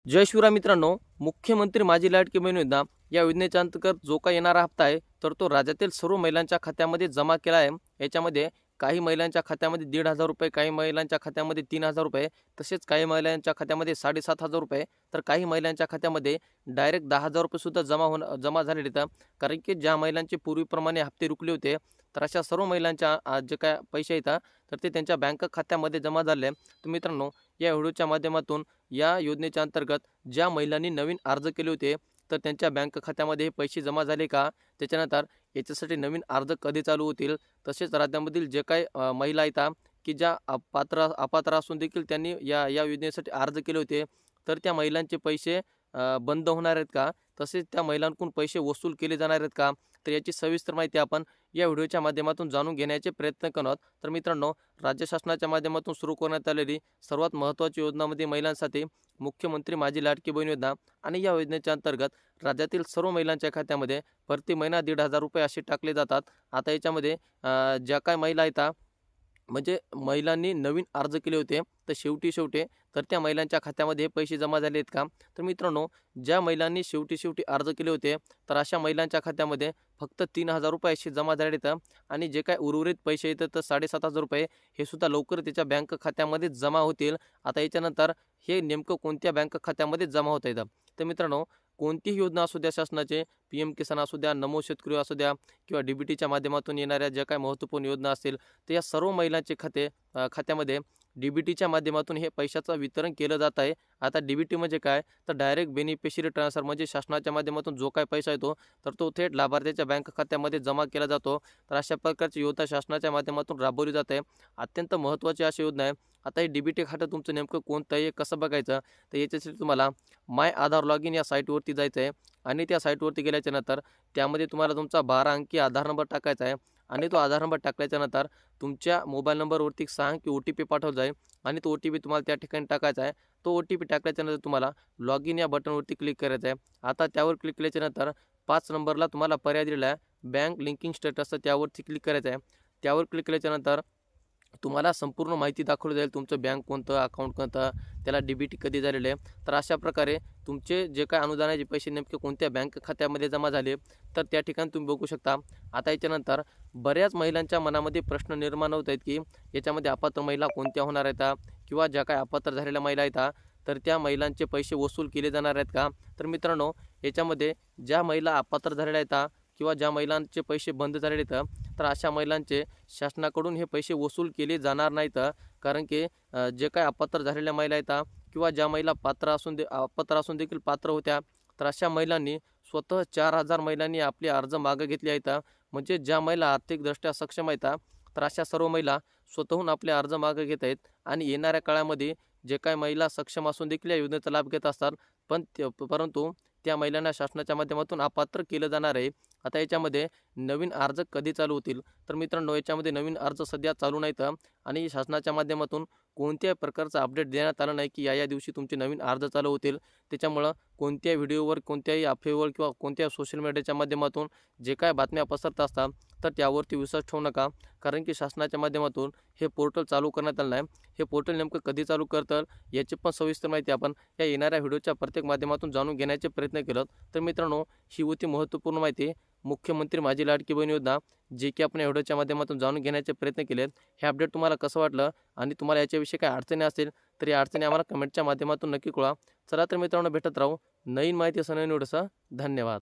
जय शिवराय मित्रांनो, मुख्यमंत्री माझी लाडकी बहीण योजना या योजनेच्या अंतर्गत जो काही येणारा हप्ता आहे तर तो राज्यातील सर्व महिलांच्या खात्यामध्ये जमा केला आहे। याच्यामध्ये काही महिलांच्या खात्यामध्ये 1,500 रुपये, काही महिलांच्या खात्यामध्ये 3,000 रुपये, तसेच काही महिलांच्या खात्यामध्ये 7,500 रुपये, तर काही महिलांच्या खात्यामध्ये डायरेक्ट 10,000 रुपये सुद्धा जमा झालेले आहेत। कारण की ज्या महिलांचे पूर्वीप्रमाणे हप्ते रुकले होते तर अशा सर्व महिलांच्या जे काय पैसे येतात तर ते त्यांच्या बँक खात्यामध्ये जमा झाले। तर मित्रांनो, या व्हिडिओच्या माध्यमातून या योजनेच्या अंतर्गत ज्या महिलांनी नवीन अर्ज केले होते तर त्यांच्या बँक खात्यामध्ये हे पैसे जमा झाले का, त्याच्यानंतर याच्यासाठी नवीन अर्ज कधी चालू होतील, तसेच राज्यामधील जे काही महिला आहेत की ज्या अपात्र असून देखील त्यांनी या या योजनेसाठी अर्ज केले होते तर त्या महिलांचे पैसे बंद होणार आहेत का, तसेच त्या महिलांकडून पैसे वसूल केले जाणार आहेत का, तर याची सविस्तर माहिती आपण या व्हिडिओच्या माध्यमातून जाणून घेण्याचे प्रयत्न करणार आहोत। तर मित्रांनो, राज्य शासनाच्या माध्यमातून सुरू करण्यात आलेली सर्वात महत्त्वाची योजनामध्ये महिलांसाठी मुख्यमंत्री माझी लाडकी बहीण योजना आणि या योजनेच्या अंतर्गत राज्यातील सर्व महिलांच्या खात्यामध्ये प्रति महिना 1,500 रुपये असे टाकले जातात। आता याच्यामध्ये ज्या काय महिला आहेत म्हणजे महिलांनी नवीन अर्ज केले होते तर शेवटी तर त्या महिलांच्या खात्यामध्ये हे पैसे जमा झाले आहेत का, तर मित्रांनो, ज्या महिलांनी शेवटी अर्ज केले होते तर अशा महिलांच्या खात्यामध्ये फक्त 3,000 रुपये असे जमा झाले आहेत आणि जे काय उर्वरित पैसे येतात तर 7,500 रुपये हे सुद्धा लवकर त्याच्या बँक खात्यामध्ये जमा होतील। आता याच्यानंतर हे नेमकं कोणत्या बँक खात्यामध्ये जमा होत आहेत, तर मित्रांनो, कोणतीही योजना असू द्या शासनाचे, PM किसान असू द्या, नमो शेतकरी असू द्या किंवा DBTच्या माध्यमातून येणाऱ्या ज्या काही महत्त्वपूर्ण योजना असतील तर या सर्व महिलांचे खात्यामध्ये DBTच्या माध्यमातून हे पैशाचं वितरण केलं जात आहे। आता DBT म्हणजे काय, तर डायरेक्ट बेनिफिशरी ट्रान्सफर, म्हणजे शासनाच्या माध्यमातून जो काय पैसा येतो तर तो थेट लाभार्थ्याच्या बँक खात्यामध्ये जमा केला जातो। तर अशा प्रकारची योजना शासनाच्या माध्यमातून राबवली जाते। अत्यंत महत्त्वाची अशी योजना आहे। आता हे DBT खातं तुमचं नेमकं कोणतं आहे, कसं बघायचं, तर याच्यासाठी तुम्हाला माय आधार लॉग इन या साईटवरती जायचं आहे आणि त्या साईटवरती गेल्याच्यानंतर त्यामध्ये तुम्हाला तुमचा 12 अंकी आधार नंबर टाकायचा आहे आणि तो आधार नंबर टाकल्याच्यानंतर तुमच्या मोबाईल नंबरवरती 6 अंकी OTP पाठवला जाईल आणि तो OTP तुम्हाला त्या ठिकाणी टाकायचा आहे। तो OTP टाकल्याच्यानंतर तुम्हाला लॉग इन या बटनवरती क्लिक करायचं आहे। आता त्यावर क्लिक केल्याच्यानंतर 5 नंबरला तुम्हाला पर्याय दिलेला आहे बँक लिंकिंग स्टेटस, त्यावरती क्लिक करायचं आहे। त्यावर क्लिक केल्याच्यानंतर तुम्हाला संपूर्ण माहिती दाखवली जाईल, तुमचं बँक कोणतं, अकाउंट कोणतं, त्याला DBT कधी झालेलं आहे। तर अशा प्रकारे तुमचे जे काय अनुदानाचे पैसे नेमके कोणत्या बँक खात्यामध्ये जमा झाले तर त्या ठिकाणी तुम्ही बघू शकता। आता याच्यानंतर बऱ्याच महिलांच्या मनामध्ये प्रश्न निर्माण होत आहेत की याच्यामध्ये अपात्र महिला कोणत्या होणार आहेत किंवा ज्या काय अपात्र झालेल्या महिला आहेत तर त्या महिलांचे पैसे वसूल केले जाणार आहेत का, तर मित्रांनो, याच्यामध्ये ज्या महिला अपात्र झालेल्या आहेत किंवा ज्या महिलांचे पैसे बंद झालेले आहेत तर अशा महिलांचे शासनाकडून हे पैसे वसूल केले जाणार नाहीत। कारण की जे काय अपात्र झालेल्या महिला आहेत किंवा ज्या महिला अपात्र असून देखील पात्र होत्या तर अशा महिलांनी स्वतः 4,000 महिलांनी आपले अर्ज मागे घेतले आहेत। म्हणजे ज्या महिला आर्थिकदृष्ट्या सक्षम आहेत तर अशा सर्व महिला स्वतःहून आपले अर्ज मागे घेत आहेत आणि येणाऱ्या काळामध्ये जे काय महिला सक्षम असून देखील या योजनेचा लाभ घेत असतात परंतु त्या महिलांना शासनाच्या माध्यमातून अपात्र केलं जाणार आहे। आता याच्यामध्ये नवीन अर्ज कधी चालू होतील, तर मित्रांनो, याच्यामध्ये नवीन अर्ज सध्या चालू नाहीत आणि शासनाच्या माध्यमातून कोणत्याही प्रकारचा अपडेट देण्यात आला नाही की या दिवशी तुमचे नवीन अर्ज चालू होतील। त्याच्यामुळं कोणत्याही व्हिडिओवर, कोणत्याही अफवेवर किंवा कोणत्याही सोशल मीडियाच्या माध्यमातून जे काय बातम्या पसरत असतात तर त्यावरती विश्वास ठेवू नका। कारण की शासनाच्या माध्यमातून हे पोर्टल चालू करण्यात आलं नाही। हे पोर्टल नेमकं कधी चालू करतं याची पण सविस्तर माहिती आपण या येणाऱ्या व्हिडिओच्या प्रत्येक माध्यमातून जाणून घेण्याचे प्रयत्न केलं। तर मित्रांनो, ही होती महत्त्वपूर्ण माहिती मुख्यमंत्री माझी लाडकी बहीण योजना, जे की आपण या व्हिडिओच्या माध्यमातून जाणून घेण्याचे प्रयत्न केलेत। हे अपडेट तुम्हाला कसं वाटलं आणि तुम्हाला याच्याविषयी काही अडचणी असतील तर या अडचणी आम्हाला कमेंटच्या माध्यमातून नक्की कळवा। चला तर मित्रांनो, भेटत राहू नवीन माहिती नवीन व्हिडिओसह। धन्यवाद।